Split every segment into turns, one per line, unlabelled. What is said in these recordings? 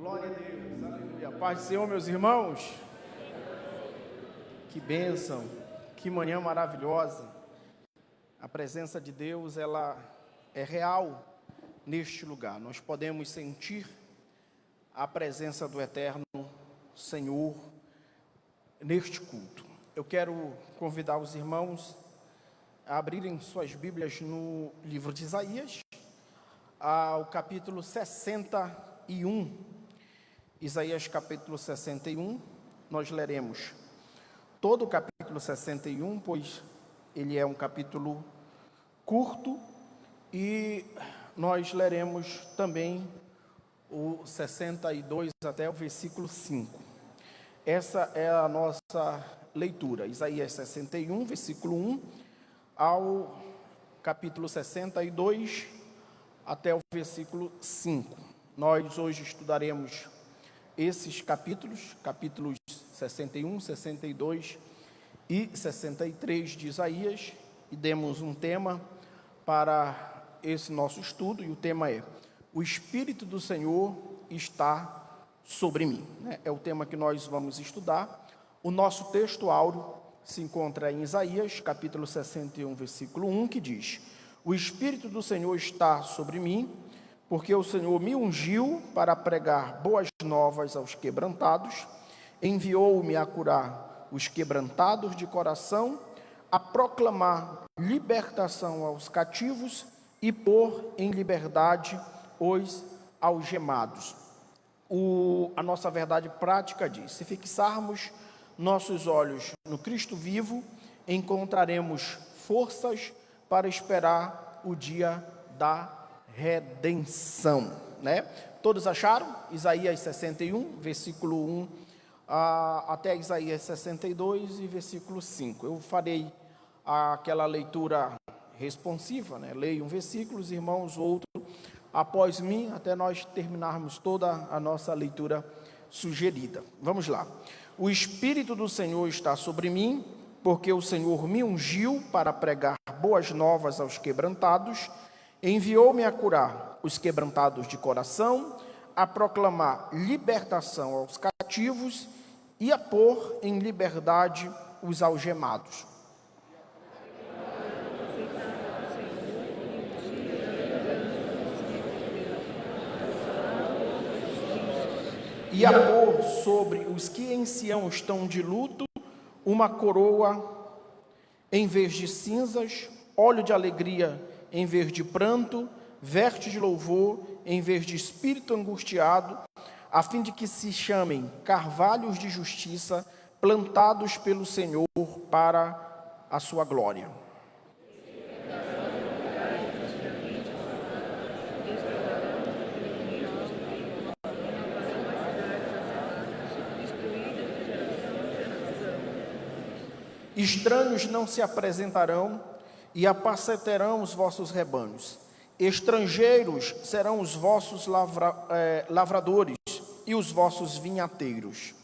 Glória a Deus, aleluia. Paz do Senhor, meus irmãos. Que bênção, que manhã maravilhosa. A presença de Deus, ela é real neste lugar. Nós podemos sentir a presença do Eterno Senhor neste culto. Eu quero convidar os irmãos a abrirem suas Bíblias no livro de Isaías, ao capítulo 61. Isaías capítulo 61, nós leremos todo o capítulo 61, pois ele é um capítulo curto, e nós leremos também o 62 até o versículo 5. Essa é a nossa leitura, Isaías 61, versículo 1, ao capítulo 62, até o versículo 5. Nós hoje estudaremos esses capítulos 61, 62 e 63 de Isaías, e demos um tema para esse nosso estudo, e o tema é: o Espírito do Senhor está sobre mim. É o tema que nós vamos estudar. O nosso texto áureo se encontra em Isaías, capítulo 61, versículo 1, que diz: o Espírito do Senhor está sobre mim, porque o Senhor me ungiu para pregar boas novas aos quebrantados, enviou-me a curar os quebrantados de coração, a proclamar libertação aos cativos e pôr em liberdade os algemados. A nossa verdade prática diz: se fixarmos nossos olhos no Cristo vivo, encontraremos forças para esperar o dia da redenção, Todos acharam? Isaías 61, versículo 1, até Isaías 62 e versículo 5. Eu farei aquela leitura responsiva, Leio um versículo, os irmãos outro após mim, até nós terminarmos toda a nossa leitura sugerida. Vamos lá. O Espírito do Senhor está sobre mim, porque o Senhor me ungiu para pregar boas novas aos quebrantados, enviou-me a curar os quebrantados de coração, a proclamar libertação aos cativos e a pôr em liberdade os algemados. E a pôr sobre os que em Sião estão de luto uma coroa em vez de cinzas, óleo de alegria em vez de pranto, veste de louvor em vez de espírito angustiado, a fim de que se chamem carvalhos de justiça, plantados pelo Senhor para a sua glória. Estranhos não se apresentarão e apacentarão os vossos rebanhos. Estrangeiros serão os vossos lavradores e os vossos vinhateiros.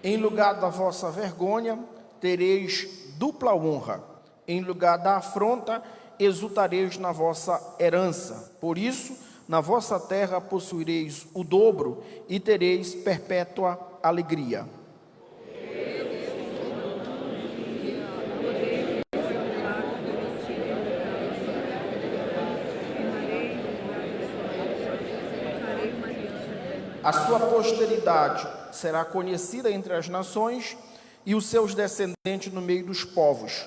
Em lugar da vossa vergonha, tereis dupla honra. Em lugar da afronta, exultareis na vossa herança. Por isso, na vossa terra possuireis o dobro e tereis perpétua alegria. A sua posteridade será conhecida entre as nações e os seus descendentes no meio dos povos.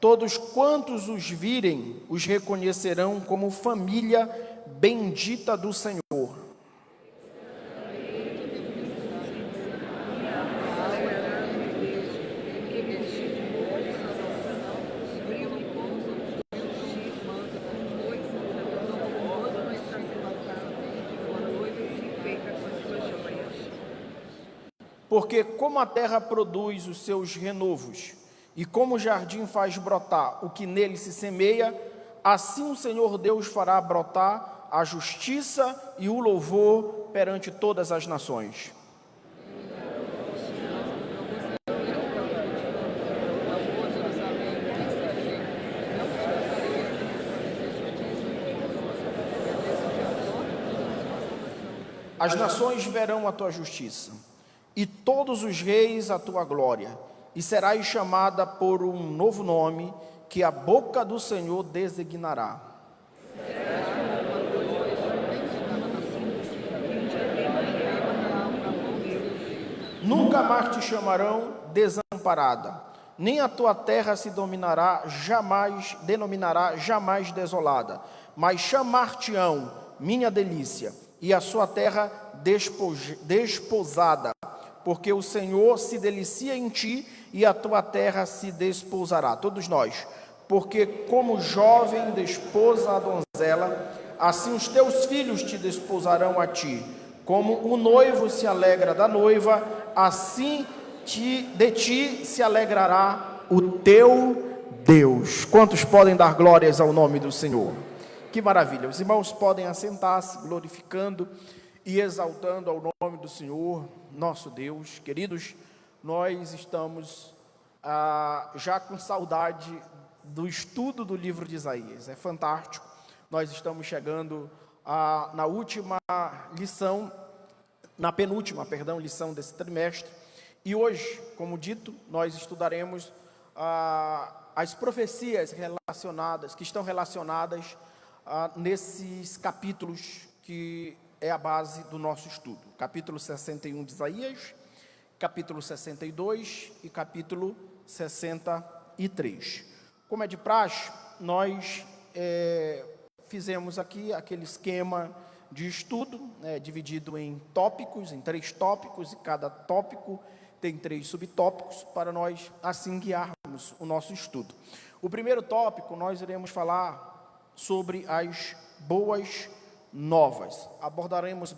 Todos quantos os virem, os reconhecerão como família bendita do Senhor. Porque como a terra produz os seus renovos, e como o jardim faz brotar o que nele se semeia, assim o Senhor Deus fará brotar a justiça e o louvor perante todas as nações. As nações verão a tua justiça, e todos os reis a tua glória, e serás chamada por um novo nome, que a boca do Senhor designará. Nunca mais te chamarão desamparada, nem a tua terra se denominará jamais desolada, mas chamar-te-ão minha delícia, e a sua terra desposada, porque o Senhor se delicia em ti, e a tua terra se desposará. Todos nós, porque como jovem desposa a donzela, assim os teus filhos te desposarão a ti. Como o noivo se alegra da noiva, assim de ti se alegrará o teu Deus. Quantos podem dar glórias ao nome do Senhor? Que maravilha! Os irmãos podem assentar-se, glorificando e exaltando ao nome do Senhor, nosso Deus. Queridos, nós estamos já com saudade do estudo do livro de Isaías. É fantástico. Nós estamos chegando na última lição, na penúltima, lição desse trimestre. E hoje, como dito, nós estudaremos as profecias relacionadas, que estão relacionadas nesses capítulos que é a base do nosso estudo. Capítulo 61 de Isaías, capítulo 62 e capítulo 63. Como é de praxe, nós fizemos aqui aquele esquema de estudo, dividido em tópicos, em 3 tópicos, e cada tópico tem 3 subtópicos, para nós assim guiarmos o nosso estudo. O primeiro tópico, nós iremos falar sobre as boas novas. Abordaremos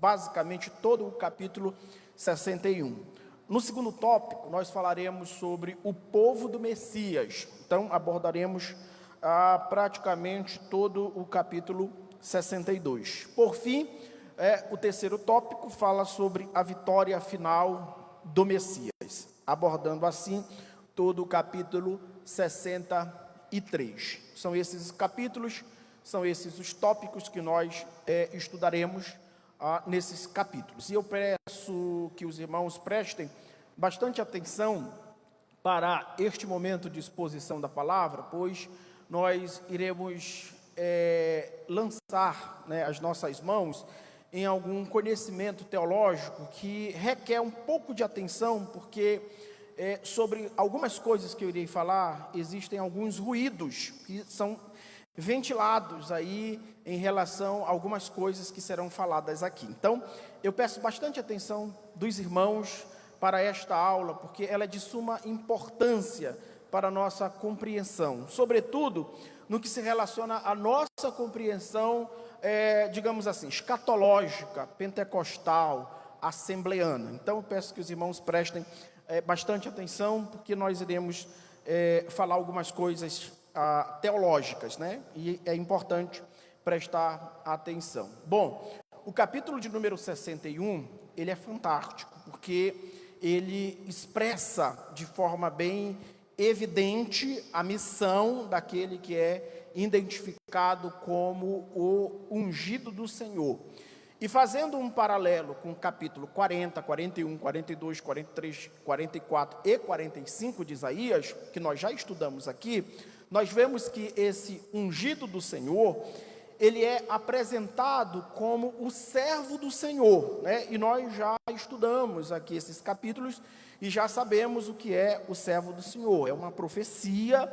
basicamente todo o capítulo 61. No segundo tópico, nós falaremos sobre o povo do Messias. Então, abordaremos praticamente todo o capítulo 62. Por fim, o terceiro tópico fala sobre a vitória final do Messias, abordando assim todo o capítulo 63. São esses capítulos, são esses os tópicos que nós estudaremos nesses capítulos. E eu peço que os irmãos prestem bastante atenção para este momento de exposição da palavra, pois nós iremos lançar as nossas mãos em algum conhecimento teológico que requer um pouco de atenção, porque sobre algumas coisas que eu irei falar, existem alguns ruídos que são ventilados aí em relação a algumas coisas que serão faladas aqui. Então, eu peço bastante atenção dos irmãos para esta aula, porque ela é de suma importância para a nossa compreensão, sobretudo no que se relaciona à nossa compreensão, digamos assim, escatológica, pentecostal, assembleana. Então, eu peço que os irmãos prestem bastante atenção, porque nós iremos falar algumas coisas teológicas, e é importante prestar atenção. Bom, o capítulo de número 61, ele é fantástico, porque ele expressa de forma bem evidente a missão daquele que é identificado como o ungido do Senhor. E fazendo um paralelo com o capítulo 40, 41, 42, 43, 44 e 45 de Isaías, que nós já estudamos aqui, nós vemos que esse ungido do Senhor, ele é apresentado como o servo do Senhor, e nós já estudamos aqui esses capítulos e já sabemos o que é o servo do Senhor. É uma profecia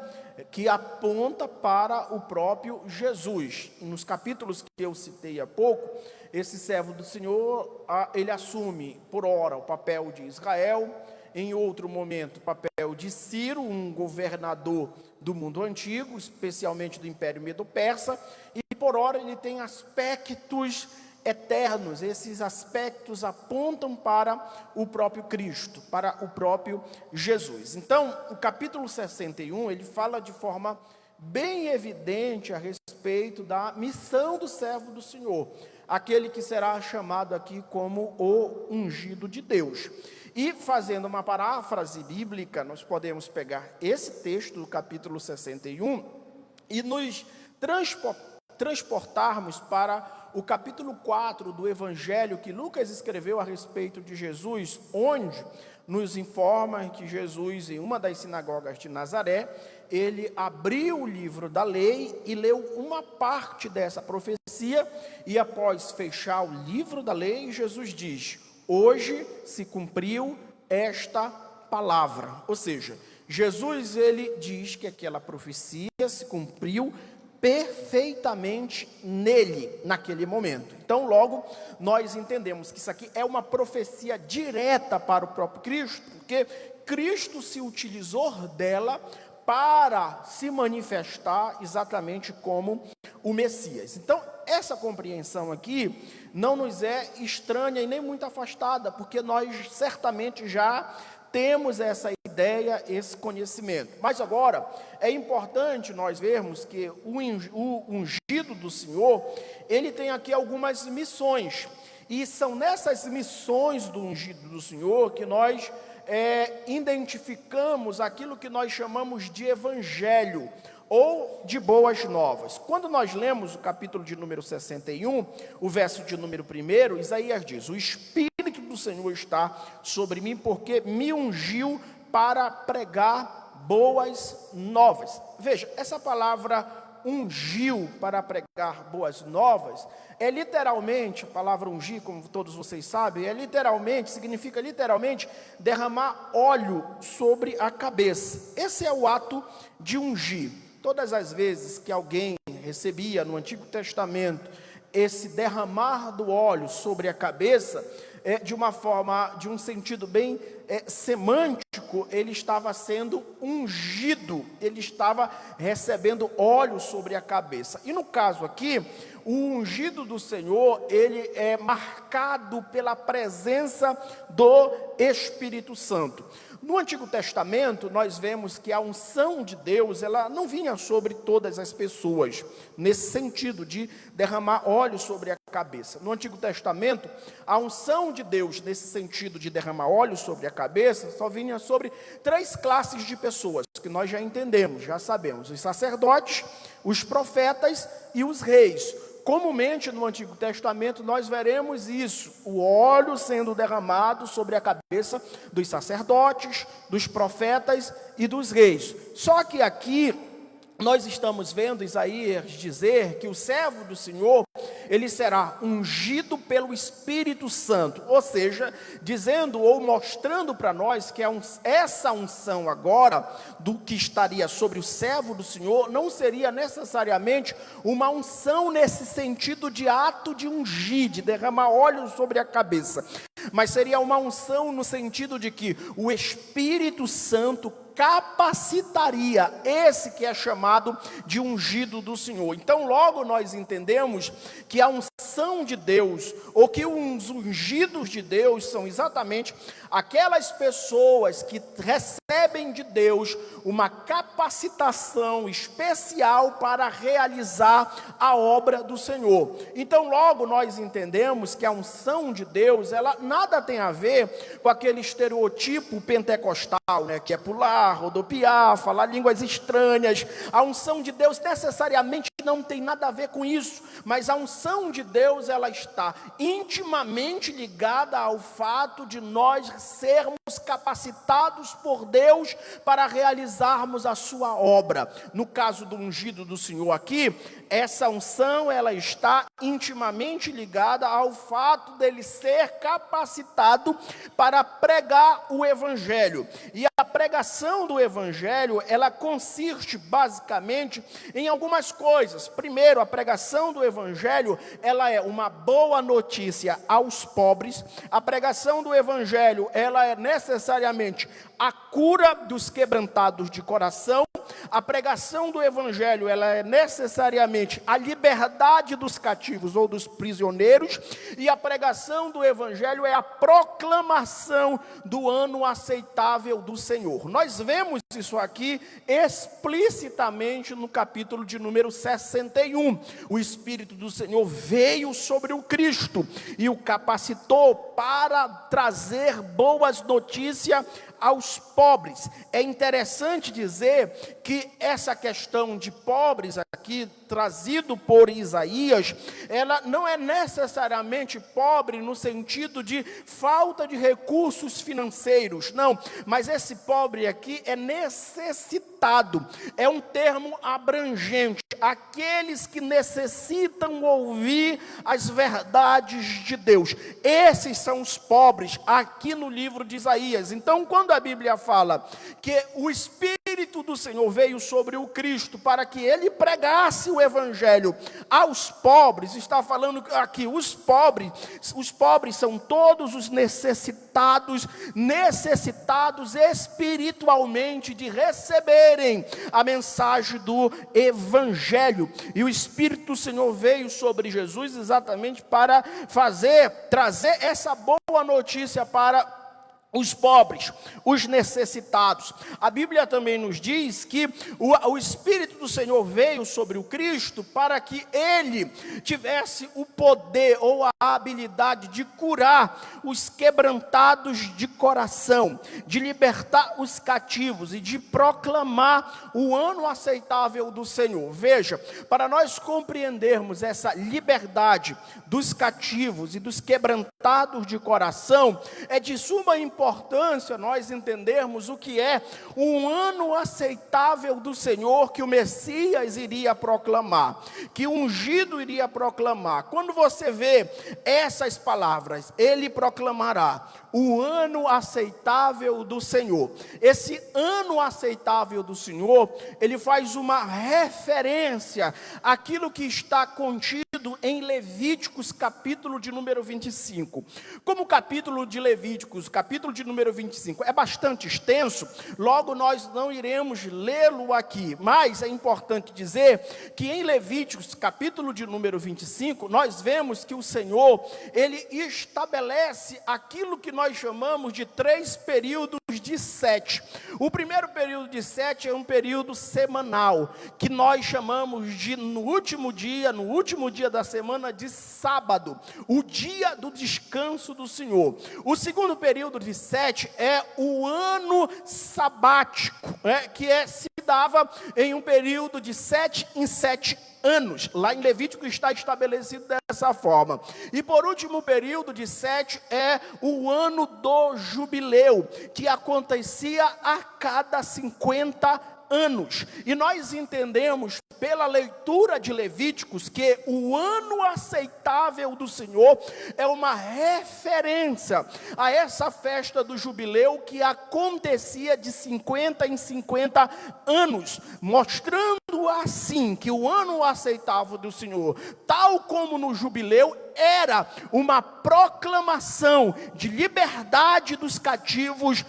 que aponta para o próprio Jesus. E nos capítulos que eu citei há pouco, esse servo do Senhor, ele assume, por ora, o papel de Israel, em outro momento, o papel de Ciro, um governador do mundo antigo, especialmente do Império Medo-Persa, e por ora ele tem aspectos eternos. Esses aspectos apontam para o próprio Cristo, para o próprio Jesus. Então, o capítulo 61, ele fala de forma bem evidente a respeito da missão do servo do Senhor, aquele que será chamado aqui como o ungido de Deus. E fazendo uma paráfrase bíblica, nós podemos pegar esse texto do capítulo 61 e nos transportarmos para o capítulo 4 do Evangelho que Lucas escreveu a respeito de Jesus, onde nos informa que Jesus, em uma das sinagogas de Nazaré, ele abriu o livro da lei e leu uma parte dessa profecia, e após fechar o livro da lei, Jesus diz: hoje se cumpriu esta palavra. Ou seja, Jesus, ele diz que aquela profecia se cumpriu perfeitamente nele, naquele momento. Então, logo, nós entendemos que isso aqui é uma profecia direta para o próprio Cristo, porque Cristo se utilizou dela para se manifestar exatamente como o Messias. Então, essa compreensão aqui não nos é estranha e nem muito afastada, porque nós certamente já temos essa ideia, esse conhecimento. Mas agora, é importante nós vermos que o ungido do Senhor, ele tem aqui algumas missões, e são nessas missões do ungido do Senhor que nós identificamos aquilo que nós chamamos de evangelho, ou de boas novas. Quando nós lemos o capítulo de número 61, o verso de número 1, Isaías diz: o Espírito do Senhor está sobre mim, porque me ungiu para pregar boas novas. Veja, essa palavra ungiu para pregar boas novas, é literalmente, a palavra ungir, como todos vocês sabem, significa literalmente derramar óleo sobre a cabeça. Esse é o ato de ungir. Todas as vezes que alguém recebia no Antigo Testamento esse derramar do óleo sobre a cabeça, de uma forma, de um sentido bem semântico, ele estava sendo ungido, ele estava recebendo óleo sobre a cabeça. E no caso aqui, o ungido do Senhor, ele é marcado pela presença do Espírito Santo. No Antigo Testamento, nós vemos que a unção de Deus, ela não vinha sobre todas as pessoas, nesse sentido de derramar óleo sobre a cabeça. No Antigo Testamento, a unção de Deus, nesse sentido de derramar óleo sobre a cabeça, só vinha sobre 3 classes de pessoas, que nós já entendemos, já sabemos: os sacerdotes, os profetas e os reis. Comumente no Antigo Testamento nós veremos isso, o óleo sendo derramado sobre a cabeça dos sacerdotes, dos profetas e dos reis. Só que aqui nós estamos vendo Isaías dizer que o servo do Senhor, ele será ungido pelo Espírito Santo, ou seja, dizendo ou mostrando para nós que essa unção agora, do que estaria sobre o servo do Senhor, não seria necessariamente uma unção nesse sentido de ato de ungir, de derramar óleo sobre a cabeça, mas seria uma unção no sentido de que o Espírito Santo capacitaria esse que é chamado de ungido do Senhor. Então logo nós entendemos que a unção de Deus, ou que os ungidos de Deus são exatamente aquelas pessoas que recebem de Deus uma capacitação especial para realizar a obra do Senhor. Então logo nós entendemos que a unção de Deus, ela nada tem a ver com aquele estereotipo pentecostal, que é pular, rodopiar, falar línguas estranhas. A unção de Deus necessariamente não tem nada a ver com isso, mas a unção de Deus, ela está intimamente ligada ao fato de nós sermos capacitados por Deus para realizarmos a sua obra. No caso do ungido do Senhor aqui, essa unção, ela está intimamente ligada ao fato dele ser capacitado para pregar o Evangelho. E a pregação do Evangelho, ela consiste basicamente em algumas coisas. Primeiro, a pregação do Evangelho, ela é uma boa notícia aos pobres. A pregação do Evangelho, ela é necessariamente a cura dos quebrantados de coração. A pregação do Evangelho, ela é necessariamente a liberdade dos cativos ou dos prisioneiros, e a pregação do Evangelho é a proclamação do ano aceitável do Senhor. Nós vemos isso aqui explicitamente no capítulo de número 61. O Espírito do Senhor veio sobre o Cristo e o capacitou para trazer boas notícias aos pobres. É interessante dizer que que essa questão de pobres aqui, trazido por Isaías, ela não é necessariamente pobre no sentido de falta de recursos financeiros, não, mas esse pobre aqui é necessitado, é um termo abrangente, aqueles que necessitam ouvir as verdades de Deus, esses são os pobres, aqui no livro de Isaías. Então, quando a Bíblia fala que o Espírito do Senhor veio sobre o Cristo, para que ele pregasse o Evangelho aos pobres, está falando aqui, os pobres são todos os necessitados espiritualmente de receberem a mensagem do Evangelho, e o Espírito do Senhor veio sobre Jesus exatamente para trazer essa boa notícia para os pobres, os necessitados. A Bíblia também nos diz que o Espírito do Senhor veio sobre o Cristo para que ele tivesse o poder ou a habilidade de curar os quebrantados de coração, de libertar os cativos e de proclamar o ano aceitável do Senhor. Veja, para nós compreendermos essa liberdade dos cativos e dos quebrantados de coração, é de suma importância nós entendermos o que é um ano aceitável do Senhor que o Messias iria proclamar, que o ungido iria proclamar. Quando você vê essas palavras, ele proclamará o ano aceitável do Senhor. Esse ano aceitável do Senhor, ele faz uma referência àquilo que está contido em Levíticos, capítulo de número 25. Como o capítulo de Levíticos, capítulo de número 25, é bastante extenso, logo nós não iremos lê-lo aqui, mas é importante dizer que em Levíticos, capítulo de número 25, nós vemos que o Senhor, ele estabelece aquilo que nós chamamos de 3 períodos de 7. O primeiro período de 7 é um período semanal, que nós chamamos de no último dia da semana, de sábado, o dia do descanso do Senhor. O segundo período de 7 é o ano sabático, se dava em um período de 7 em 7 anos. Lá em Levítico está estabelecido dessa forma. E por último, o período de 7 é o ano do jubileu, que acontecia a cada 50 anos. E nós entendemos pela leitura de Levíticos que o ano aceitável do Senhor é uma referência a essa festa do jubileu que acontecia de 50 em 50 anos, mostrando assim que o ano aceitável do Senhor, tal como no jubileu, era uma proclamação de liberdade dos cativos,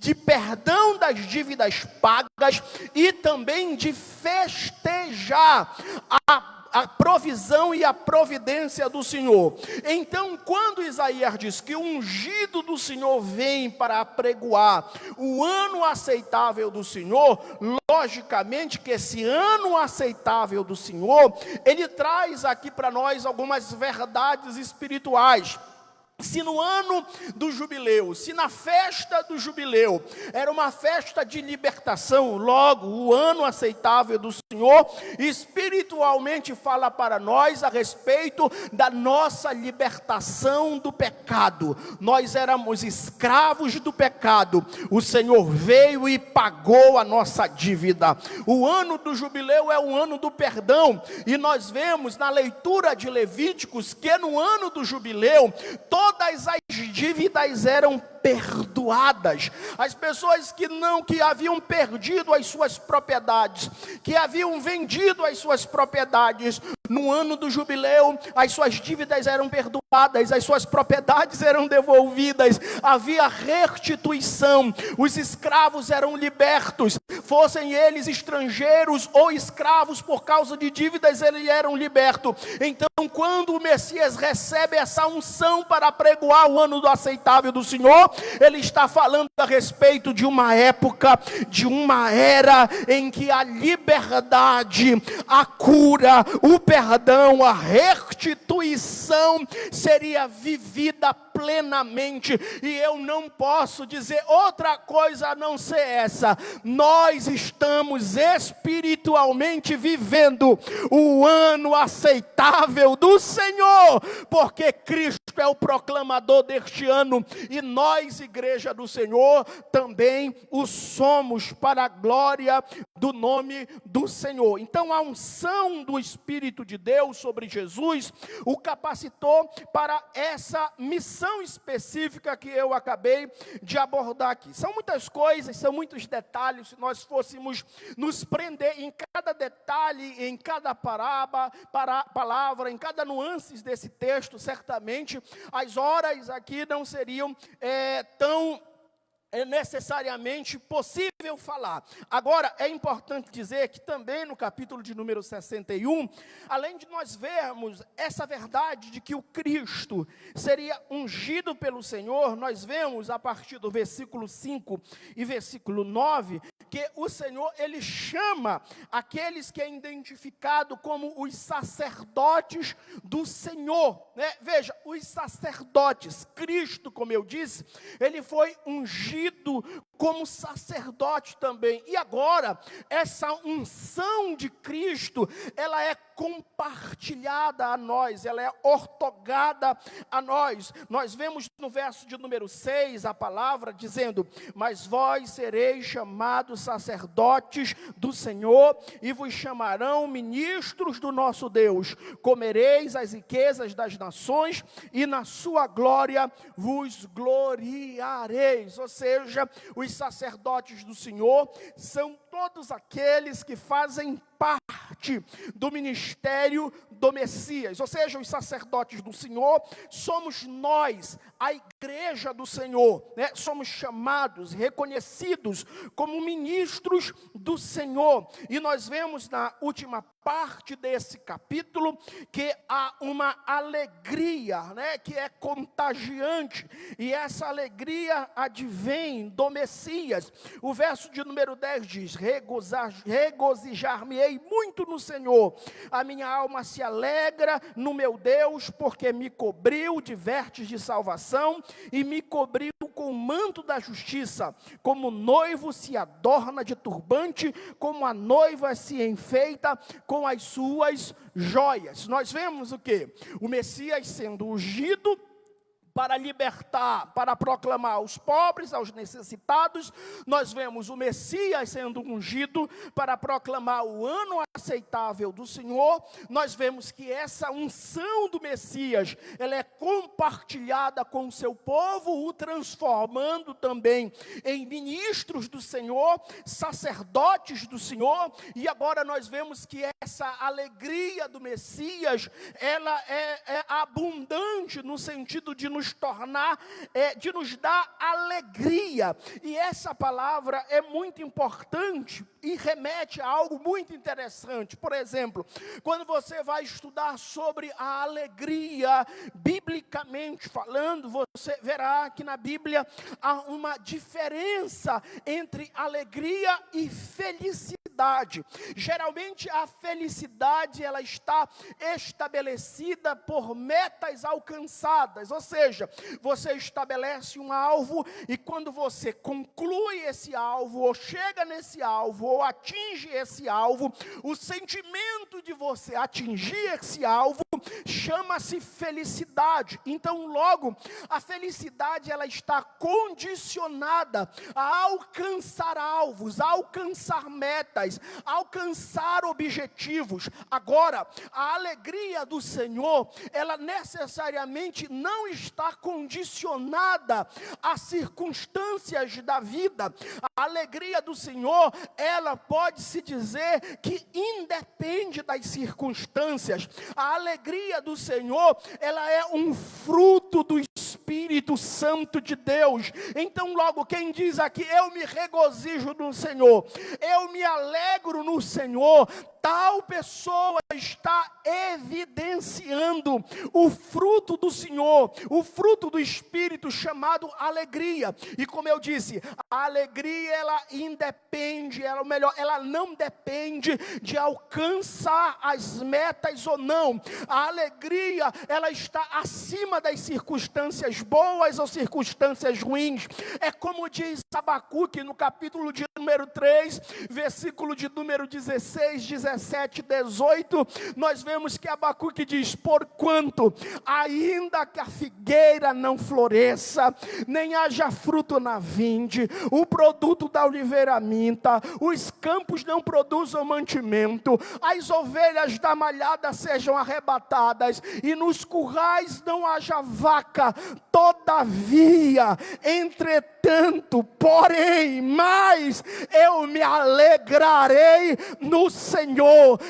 de perdão das dívidas pagas e também de festejar a provisão e a providência do Senhor. Então, quando Isaías diz que o ungido do Senhor vem para apregoar o ano aceitável do Senhor, logicamente que esse ano aceitável do Senhor, ele traz aqui para nós algumas verdades espirituais. Se no ano do jubileu, se na festa do jubileu era uma festa de libertação, logo o ano aceitável do Senhor espiritualmente fala para nós a respeito da nossa libertação do pecado. Nós éramos escravos do pecado, o Senhor veio e pagou a nossa dívida. O ano do jubileu é o ano do perdão, e nós vemos na leitura de Levíticos que no ano do jubileu todas as dívidas eram perdoadas. As pessoas que haviam perdido as suas propriedades, que haviam vendido as suas propriedades, no ano do jubileu, as suas dívidas eram perdoadas, as suas propriedades eram devolvidas, havia restituição, os escravos eram libertos, fossem eles estrangeiros ou escravos, por causa de dívidas, eles eram libertos. Então, quando o Messias recebe essa unção para pregoar o ano do aceitável do Senhor, ele está falando a respeito de uma época, de uma era em que a liberdade, a cura, o perdão perdão, a restituição seria vivida plenamente, e eu não posso dizer outra coisa a não ser essa: nós estamos espiritualmente vivendo o ano aceitável do Senhor, porque Cristo é o proclamador deste ano, e nós, igreja do Senhor, também o somos, para a glória do nome do Senhor. Então a unção do Espírito de Deus sobre Jesus o capacitou para essa missão específica que eu acabei de abordar aqui. São muitas coisas, são muitos detalhes. Se nós fôssemos nos prender em cada detalhe, em cada palavra, em cada nuances desse texto, certamente as horas aqui não seriam tão necessariamente possível falar. Agora, é importante dizer que também no capítulo de número 61, além de nós vermos essa verdade de que o Cristo seria ungido pelo Senhor, nós vemos a partir do versículo 5 e versículo 9, que o Senhor, ele chama aqueles que é identificado como os sacerdotes do Senhor, né? Veja, os sacerdotes, Cristo, como eu disse, ele foi ungido como sacerdote também, e agora, essa unção de Cristo, ela é compartilhada a nós, ela é ortogada a nós. Nós vemos no verso de número 6, a palavra dizendo: mas vós sereis chamados sacerdotes do Senhor, e vos chamarão ministros do nosso Deus, comereis as riquezas das nações, e na sua glória vos gloriareis. Ou seja, os sacerdotes do Senhor são todos aqueles que fazem parte do ministério do Messias. Ou seja, os sacerdotes do Senhor somos nós, a igreja do Senhor, né? Somos chamados, reconhecidos como ministros do Senhor. E nós vemos na última parte desse capítulo que há uma alegria, né, que é contagiante, e essa alegria advém do Messias. O verso de número 10 diz: regozijar-me-ei muito no Senhor, a minha alma se alegra no meu Deus, porque me cobriu de vestes de salvação e me cobriu com o manto da justiça, como o noivo se adorna de turbante, como a noiva se enfeita com as suas joias. Nós vemos o quê? O Messias sendo ungido para libertar, para proclamar aos pobres, aos necessitados. Nós vemos o Messias sendo ungido para proclamar o ano aceitável do Senhor. Nós vemos que essa unção do Messias, ela é compartilhada com o seu povo, o transformando também em ministros do Senhor, sacerdotes do Senhor. E agora nós vemos que essa alegria do Messias, ela é abundante no sentido de nos tornar, de nos dar alegria. E essa palavra é muito importante e remete a algo muito interessante. Por exemplo, quando você vai estudar sobre a alegria, biblicamente falando, você verá que na Bíblia há uma diferença entre alegria e felicidade. Geralmente a felicidade, ela está estabelecida por metas alcançadas, ou seja, você estabelece um alvo, e quando você conclui esse alvo, ou chega nesse alvo, ou atinge esse alvo, o sentimento de você atingir esse alvo chama-se felicidade. Então, logo, a felicidade, ela está condicionada a alcançar alvos, a alcançar metas, a alcançar objetivos. Agora, a alegria do Senhor, ela necessariamente não está condicionada a circunstâncias da vida. A alegria do Senhor, ela pode-se dizer que independe das circunstâncias. A alegria do Senhor, ela é um fruto do Espírito Santo de Deus. Então, logo, quem diz aqui, eu me regozijo no Senhor, eu me alegro no Senhor, está tal pessoa está evidenciando o fruto do Senhor, o fruto do Espírito chamado alegria. E como eu disse, a alegria ela independe, ela não depende de alcançar as metas ou não. A alegria ela está acima das circunstâncias boas ou circunstâncias ruins. É como diz Abacuque no capítulo de número 3, versículo de número 16, 17, 18, nós vemos que Abacuque diz: porquanto, ainda que a figueira não floresça, nem haja fruto na vinde, o produto da oliveira minta, os campos não produzam mantimento, as ovelhas da malhada sejam arrebatadas, e nos currais não haja vaca, todavia, entretanto, porém, mas eu me alegrarei no Senhor,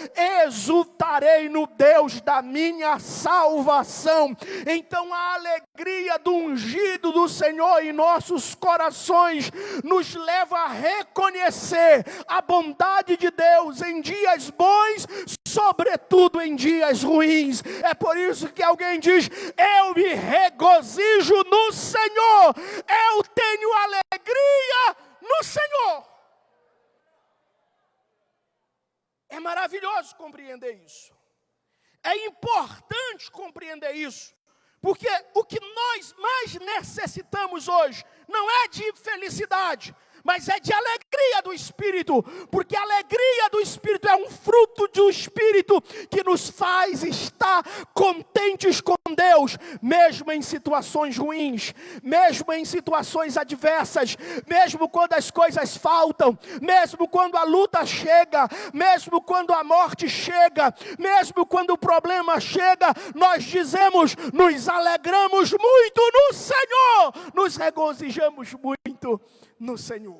exultarei no Deus da minha salvação. Então a alegria do ungido do Senhor em nossos corações nos leva a reconhecer a bondade de Deus em dias bons, sobretudo em dias ruins. É por isso que alguém diz: eu me regozijo no Senhor, eu tenho alegria no Senhor. É maravilhoso compreender isso. É importante compreender isso. Porque o que nós mais necessitamos hoje não é de felicidade, mas é de alegria do Espírito, porque a alegria do Espírito é um fruto do Espírito que nos faz estar contentes com Deus, mesmo em situações ruins, mesmo em situações adversas, mesmo quando as coisas faltam, mesmo quando a luta chega, mesmo quando a morte chega, mesmo quando o problema chega, nós dizemos: nos alegramos muito no Senhor, nos regozijamos muito no Senhor.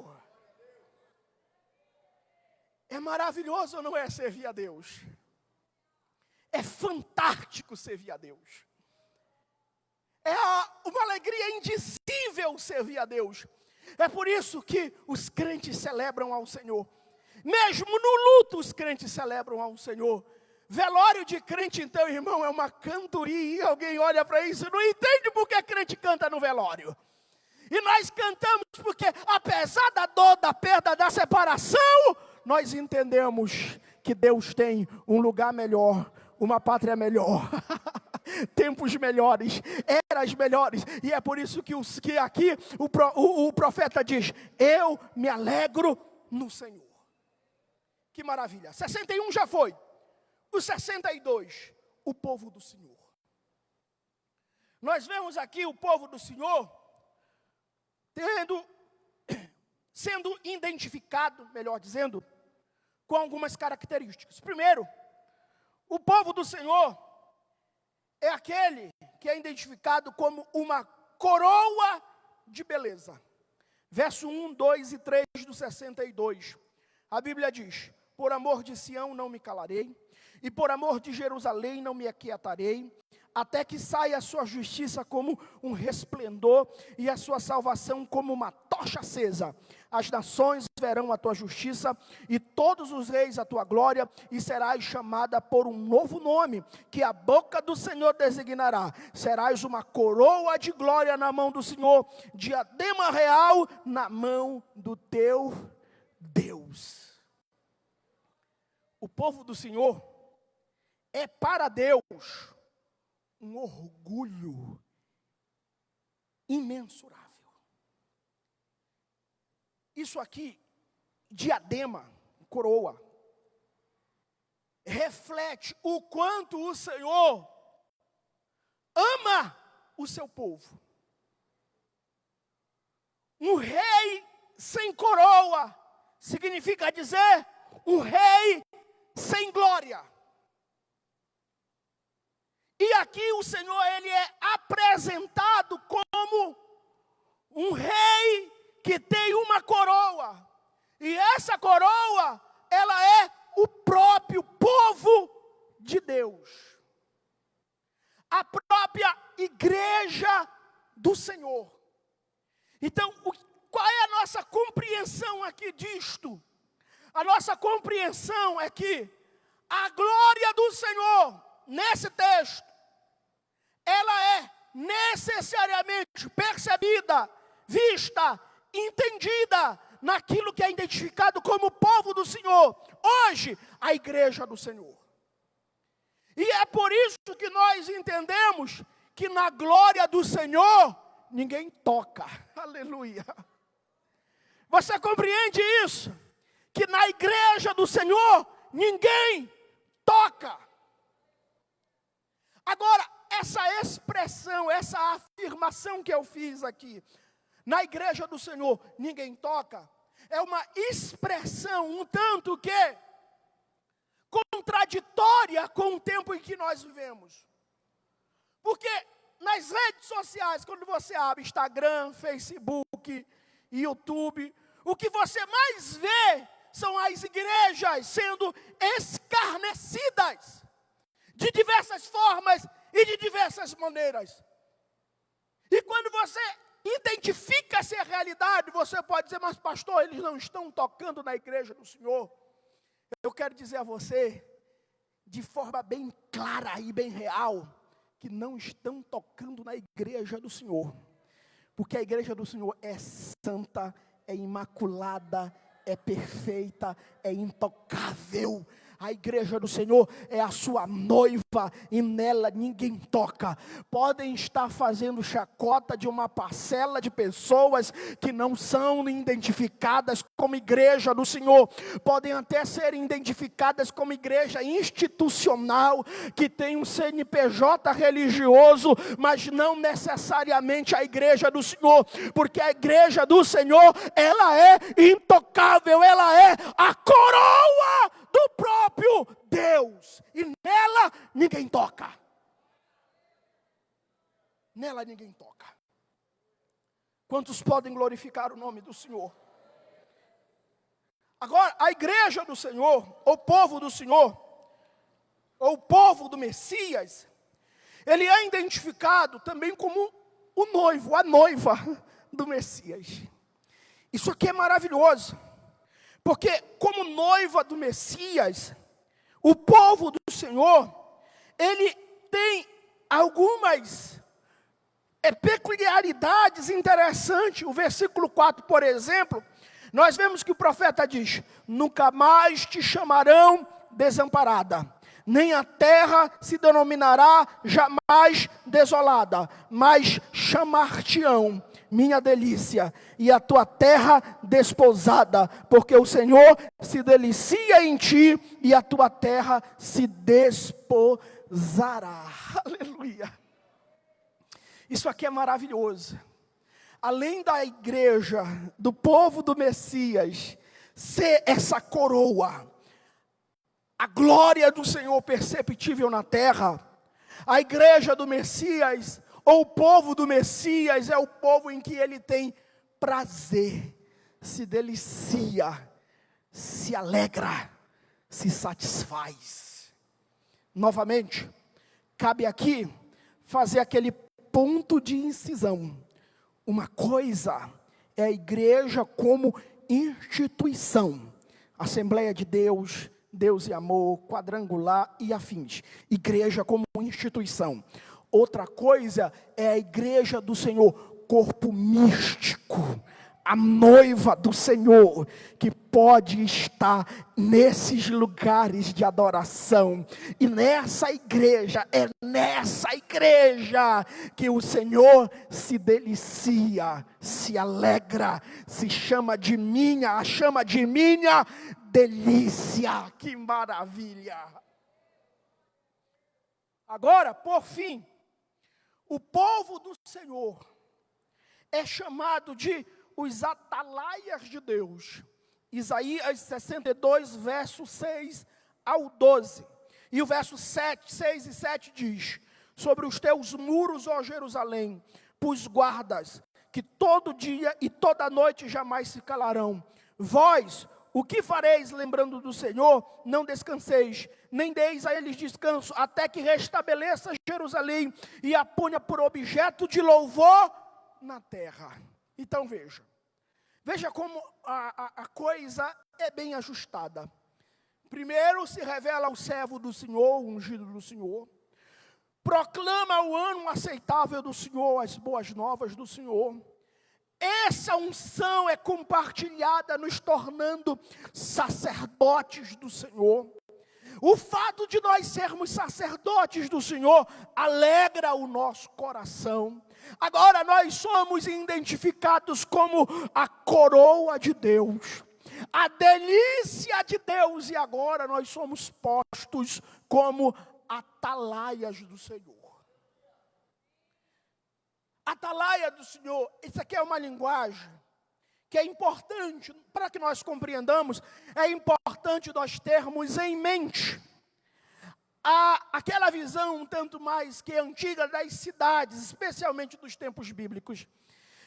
É maravilhoso ou não é servir a Deus? É fantástico servir a Deus. É uma alegria indizível servir a Deus. É por isso que os crentes celebram ao Senhor. Mesmo no luto os crentes celebram ao Senhor. Velório de crente, então, irmão, é uma cantoria. E alguém olha para isso e não entende por que crente canta no velório. E nós cantamos porque, apesar da dor, da perda, da separação, nós entendemos que Deus tem um lugar melhor, uma pátria melhor, tempos melhores, eras melhores. E é por isso que aqui o profeta diz: eu me alegro no Senhor. Que maravilha. 61 já foi. O 62, o povo do Senhor. Nós vemos aqui o povo do Senhor sendo identificado, melhor dizendo, com algumas características. Primeiro, o povo do Senhor é aquele que é identificado como uma coroa de beleza. Verso 1, 2 e 3 do 62. A Bíblia diz: por amor de Sião não me calarei, e por amor de Jerusalém não me aquietarei, até que saia a sua justiça como um resplendor, e a sua salvação como uma tocha acesa. As nações verão a tua justiça, e todos os reis a tua glória, e serás chamada por um novo nome, que a boca do Senhor designará. Serás uma coroa de glória na mão do Senhor, diadema real na mão do teu Deus. O povo do Senhor é para Deus um orgulho imensurável. Isso aqui, diadema, coroa, reflete o quanto o Senhor ama o seu povo. Um rei sem coroa significa dizer um rei sem glória. E aqui o Senhor, ele é apresentado como um rei que tem uma coroa. E essa coroa, ela é o próprio povo de Deus. A própria igreja do Senhor. Então, qual é a nossa compreensão aqui disto? A nossa compreensão é que A glória do Senhor, nesse texto, ela é necessariamente percebida, vista, entendida naquilo que é identificado como povo do Senhor. Hoje, a igreja do Senhor. E é por isso que nós entendemos que na glória do Senhor, ninguém toca. Aleluia. Você compreende isso? Que na igreja do Senhor, ninguém toca. Agora, essa expressão, essa afirmação que eu fiz aqui, na igreja do Senhor, ninguém toca, é uma expressão um tanto que contraditória com o tempo em que nós vivemos. Porque nas redes sociais, quando você abre Instagram, Facebook, YouTube, o que você mais vê são as igrejas sendo escarnecidas de diversas formas e de diversas maneiras. E quando você identifica essa realidade, você pode dizer, mas pastor, eles não estão tocando na igreja do Senhor. Eu quero dizer a você, de forma bem clara e bem real, que não estão tocando na igreja do Senhor. Porque a igreja do Senhor é santa, é imaculada, é perfeita, é intocável. A igreja do Senhor é a sua noiva e nela ninguém toca. Podem estar fazendo chacota de uma parcela de pessoas que não são identificadas como igreja do Senhor. Podem até ser identificadas como igreja institucional, que tem um CNPJ religioso, mas não necessariamente a igreja do Senhor. Porque a igreja do Senhor, ela é intocável, ela é a coroa do próprio Deus, e nela ninguém toca. Nela ninguém toca. Quantos podem glorificar o nome do Senhor? Agora, a igreja do Senhor, o povo do Senhor, ou o povo do Messias, ele é identificado também como o noivo, a noiva do Messias. Isso aqui é maravilhoso. Porque como noiva do Messias, o povo do Senhor, ele tem algumas peculiaridades interessantes. O versículo 4, por exemplo, nós vemos que o profeta diz, nunca mais te chamarão desamparada, nem a terra se denominará jamais desolada, mas chamar-te-ão minha delícia, e a tua terra desposada, porque o Senhor se delicia em ti, e a tua terra se desposará. Aleluia. Isso aqui é maravilhoso. Além da igreja, do povo do Messias, ser essa coroa, a glória do Senhor perceptível na terra, a igreja do Messias, ou o povo do Messias, é o povo em que ele tem prazer, se delicia, se alegra, se satisfaz. Novamente, cabe aqui fazer aquele ponto de incisão. Uma coisa é a igreja como instituição, Assembleia de Deus, Deus e Amor, Quadrangular e afins. Igreja como instituição. Outra coisa é a igreja do Senhor, corpo místico, a noiva do Senhor, que pode estar nesses lugares de adoração. E nessa igreja, é nessa igreja que o Senhor se delicia, se alegra, se chama de minha, a chama de minha delícia. Que maravilha! Agora, por fim, o povo do Senhor é chamado de os atalaias de Deus. Isaías 62, verso 6 ao 12. E o verso 6 e 7 diz, sobre os teus muros, ó Jerusalém, pus guardas, que todo dia e toda noite jamais se calarão. Vós, o que fareis lembrando do Senhor? Não descanseis, nem deis a eles descanso, até que restabeleça Jerusalém e a ponha por objeto de louvor na terra. Então veja como a coisa é bem ajustada. Primeiro se revela o servo do Senhor, o ungido do Senhor. Proclama o ano aceitável do Senhor, as boas novas do Senhor. Essa unção é compartilhada, nos tornando sacerdotes do Senhor. O fato de nós sermos sacerdotes do Senhor alegra o nosso coração. Agora nós somos identificados como a coroa de Deus, a delícia de Deus, e agora nós somos postos como atalaias do Senhor. Atalaia do Senhor, isso aqui é uma linguagem que é importante, para que nós compreendamos, é importante nós termos em mente aquela visão um tanto mais que antiga das cidades, especialmente dos tempos bíblicos,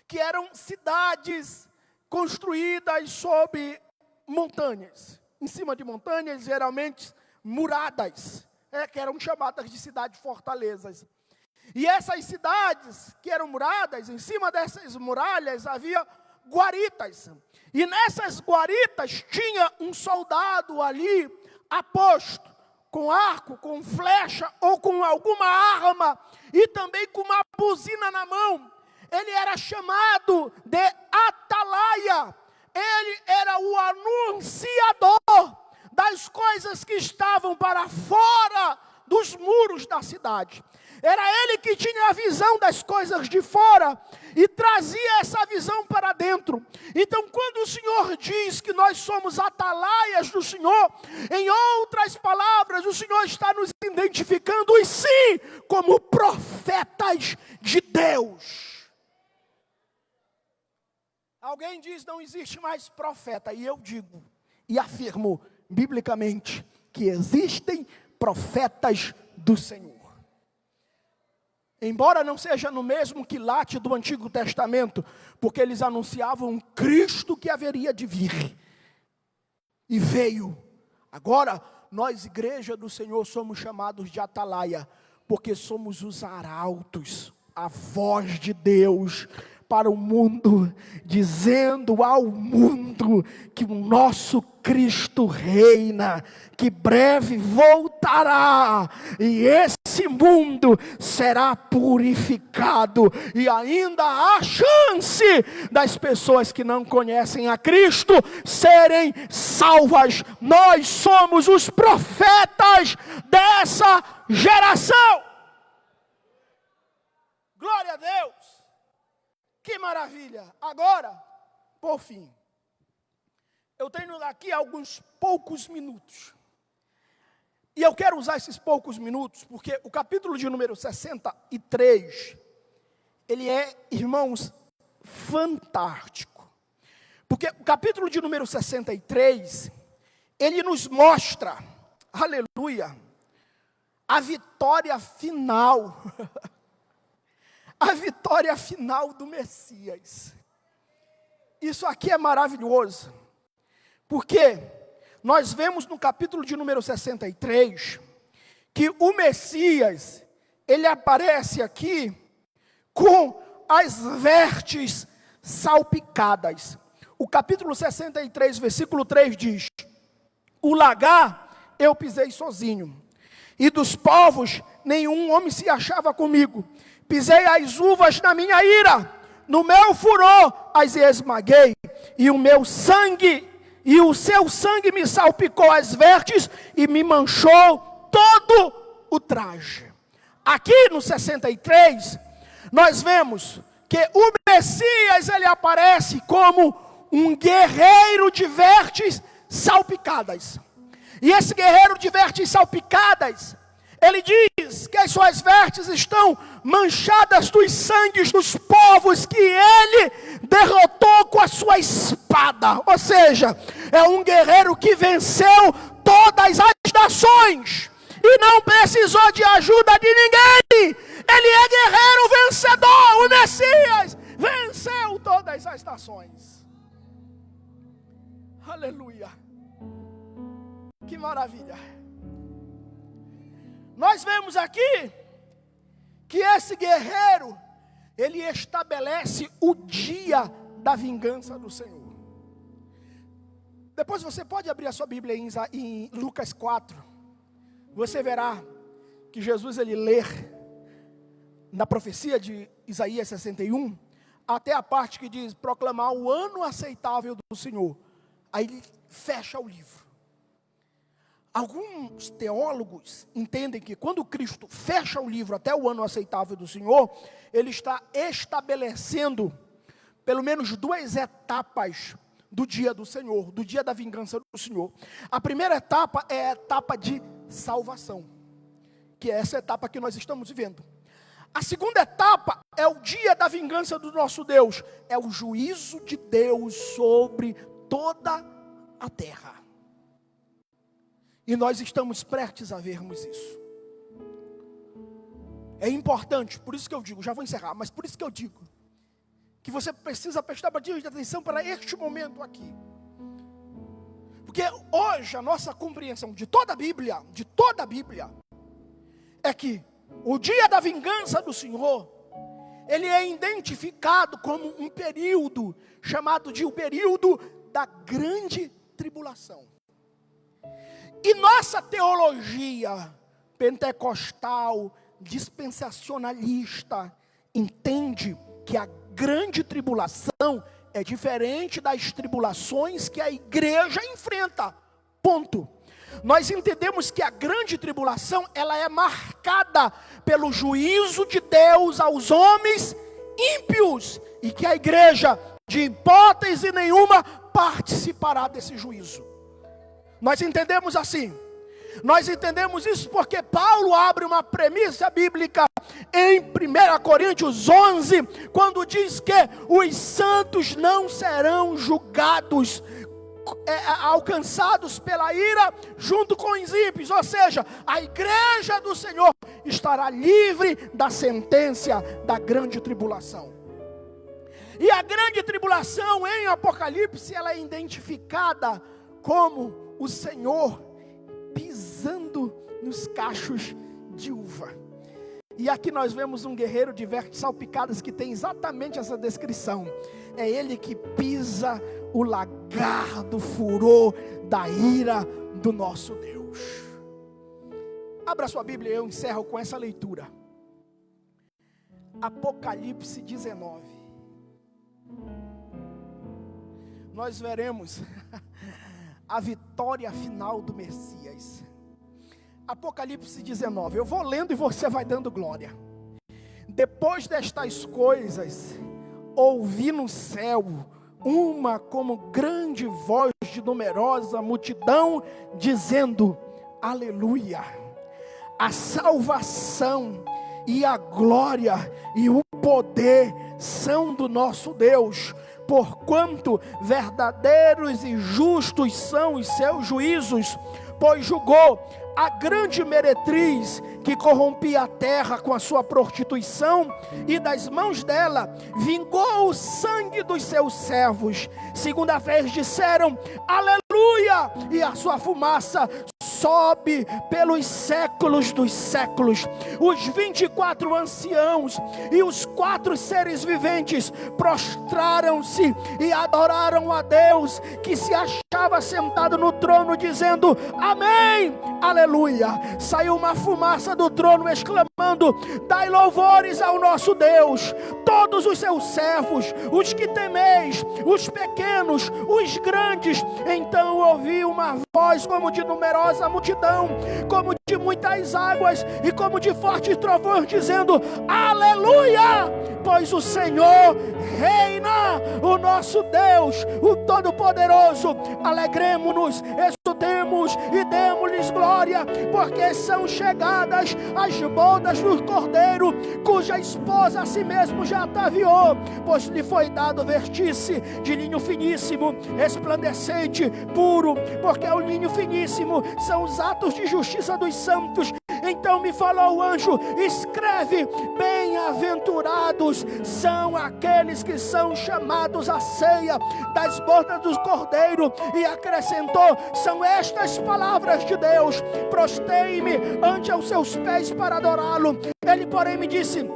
que eram cidades construídas sob montanhas, em cima de montanhas, geralmente muradas, que eram chamadas de cidades-fortalezas. E essas cidades que eram muradas, em cima dessas muralhas havia guaritas. E nessas guaritas tinha um soldado ali aposto, com arco, com flecha ou com alguma arma, e também com uma buzina na mão. Ele era chamado de atalaia. Ele era o anunciador das coisas que estavam para fora dos muros da cidade. Era ele que tinha a visão das coisas de fora e trazia essa visão para dentro. Então, quando o Senhor diz que nós somos atalaias do Senhor, em outras palavras, o Senhor está nos identificando, e sim, como profetas de Deus. Alguém diz, não existe mais profeta, e eu digo, e afirmo biblicamente, que existem profetas do Senhor. Embora não seja no mesmo quilate do Antigo Testamento, porque eles anunciavam um Cristo que haveria de vir. E veio. Agora, nós, igreja do Senhor, somos chamados de atalaia, porque somos os arautos, a voz de Deus para o mundo, dizendo ao mundo que o nosso Cristo reina, que breve voltará, e esse mundo será purificado, e ainda há chance das pessoas que não conhecem a Cristo serem salvas. Nós somos os profetas dessa geração. Glória a Deus. Que maravilha! Agora, por fim, eu tenho aqui alguns poucos minutos. E eu quero usar esses poucos minutos, porque o capítulo de número 63, ele é, irmãos, fantástico. Porque o capítulo de número 63, ele nos mostra, aleluia, a vitória final. A vitória final do Messias. Isso aqui é maravilhoso, porque nós vemos no capítulo de número 63, que o Messias, ele aparece aqui com as vestes salpicadas. O capítulo 63, versículo 3 diz: o lagar eu pisei sozinho, e dos povos nenhum homem se achava comigo. Pisei as uvas na minha ira, no meu furor as esmaguei, e o meu sangue, e o seu sangue me salpicou as vestes e me manchou todo o traje. Aqui no 63, nós vemos que o Messias, ele aparece como um guerreiro de vestes salpicadas. E esse guerreiro de vestes salpicadas, ele diz que as suas vestes estão manchadas dos sangues dos povos que ele derrotou com a sua espada. Ou seja, é um guerreiro que venceu todas as nações e não precisou de ajuda de ninguém. Ele é guerreiro vencedor. O Messias venceu todas as nações. Aleluia. Que maravilha. Nós vemos aqui que esse guerreiro, ele estabelece o dia da vingança do Senhor.
Depois você pode abrir a sua Bíblia em Lucas 4. Você verá que Jesus ele lê na profecia de Isaías 61, até a parte que diz proclamar o ano aceitável do Senhor. Aí ele fecha o livro. Alguns teólogos entendem que quando Cristo fecha o livro até o ano aceitável do Senhor, ele está estabelecendo pelo menos 2 etapas do dia do Senhor, do dia da vingança do Senhor. A primeira etapa é a etapa de salvação, que é essa etapa que nós estamos vivendo. A segunda etapa é o dia da vingança do nosso Deus, é o juízo de Deus sobre toda a terra. E nós estamos prestes a vermos isso. É importante, por isso que eu digo, já vou encerrar, mas por isso que eu digo, que você precisa prestar bastante atenção para este momento aqui. Porque hoje a nossa compreensão de toda a Bíblia, é que o dia da vingança do Senhor, ele é identificado como um período, chamado de o período da grande tribulação. E nossa teologia pentecostal, dispensacionalista, entende que a grande tribulação é diferente das tribulações que a igreja enfrenta, ponto. Nós entendemos que a grande tribulação, ela é marcada pelo juízo de Deus aos homens ímpios, e que a igreja, de hipótese nenhuma, participará desse juízo. Nós entendemos assim. Nós entendemos isso porque Paulo abre uma premissa bíblica em 1 Coríntios 11, quando diz que os santos não serão julgados, alcançados pela ira junto com os ímpios, ou seja, a igreja do Senhor estará livre da sentença da grande tribulação. E a grande tribulação em Apocalipse, ela é identificada como o Senhor pisando nos cachos de uva. E aqui nós vemos um guerreiro de vestes salpicadas que tem exatamente essa descrição. É ele que pisa o lagar do furor da ira do nosso Deus. Abra sua Bíblia e eu encerro com essa leitura. Apocalipse 19. Nós veremos a vitória final do Messias. Apocalipse 19, eu vou lendo e você vai dando glória. Depois destas coisas, ouvi no céu uma como grande voz de numerosa multidão, dizendo: Aleluia! A salvação e a glória e o poder são do nosso Deus, porquanto verdadeiros e justos são os seus juízos, pois julgou a grande meretriz que corrompia a terra com a sua prostituição, e das mãos dela vingou o sangue dos seus servos. Segunda vez disseram: Aleluia! E a sua fumaça sobe pelos séculos dos séculos. Os 24 anciãos e os 4 seres viventes prostraram-se e adoraram a Deus, que se achava sentado no trono, dizendo: Amém, aleluia. Saiu uma fumaça do trono exclamando: Dai louvores ao nosso Deus, todos os seus servos, os que temeis, os pequenos, os grandes. Então ouvi uma voz como de numerosa multidão, como de muitas águas e como de fortes trovões, dizendo: Aleluia! Pois o Senhor reina, o nosso Deus, o Todo-Poderoso. Alegremo-nos, exultemos e demos-lhes glória, porque são chegadas as bodas do Cordeiro, cuja esposa a si mesmo já ataviou, pois lhe foi dado vestir-se de linho finíssimo, resplandecente, puro, porque o linho finíssimo são os atos de justiça dos santos. Então me falou o anjo: escreve, bem-aventurados são aqueles que são chamados à ceia das bodas do Cordeiro. E acrescentou: são estas palavras de Deus. Prostei-me ante aos seus pés para adorá-lo. Ele, porém, me disse: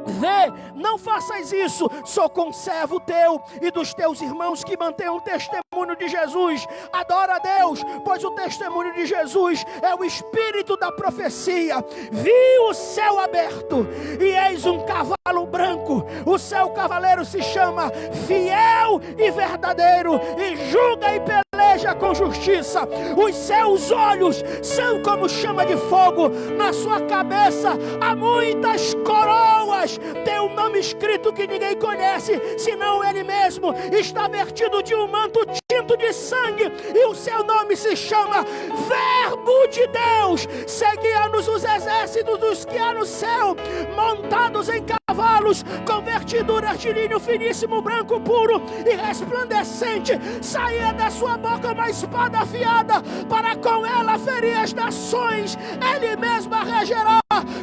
Vê, não faças isso, sou conservo teu e dos teus irmãos que mantêm o testemunho de Jesus. Adora a Deus, pois o testemunho de Jesus é o espírito da profecia. Vi o céu aberto e eis um cavalo branco. O seu cavaleiro se chama Fiel e Verdadeiro e julga e peleja com justiça. Os seus olhos são como chama de fogo, na sua cabeça há muitas coroas. Tem um nome escrito que ninguém conhece, senão ele mesmo. Está vestido de um manto tinto de sangue, e o seu nome se chama Verbo de Deus. Seguia-nos os exércitos dos que há no céu, montados em cavalos, com vestiduras de linho finíssimo, branco puro e resplandecente. Saía da sua boca uma espada afiada, para com ela ferir as nações. Ele mesmo a regerá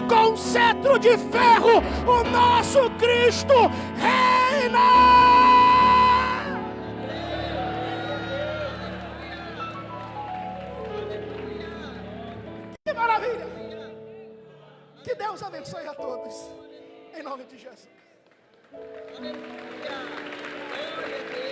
com cetro de ferro. O nosso Cristo reina. Que maravilha! Que Deus abençoe a todos, em nome de Jesus.
Aleluia! Glória a Deus!